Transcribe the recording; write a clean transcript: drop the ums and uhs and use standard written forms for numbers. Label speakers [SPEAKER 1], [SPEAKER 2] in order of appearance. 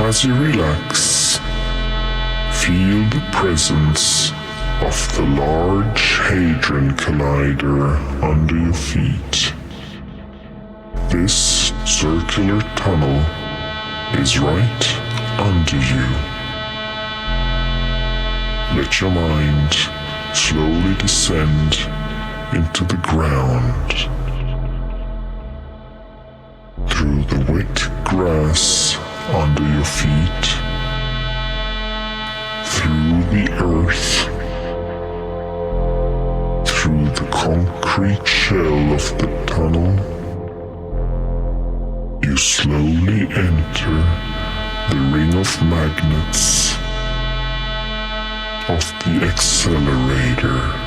[SPEAKER 1] As you relax, feel the presence of the Large Hadron Collider under your feet. This circular tunnel is right under you. Let your mind slowly descend into the ground, through the wet grass under your feet, through the earth, through the concrete shell of the tunnel. You slowly enter the ring of magnets of the accelerator.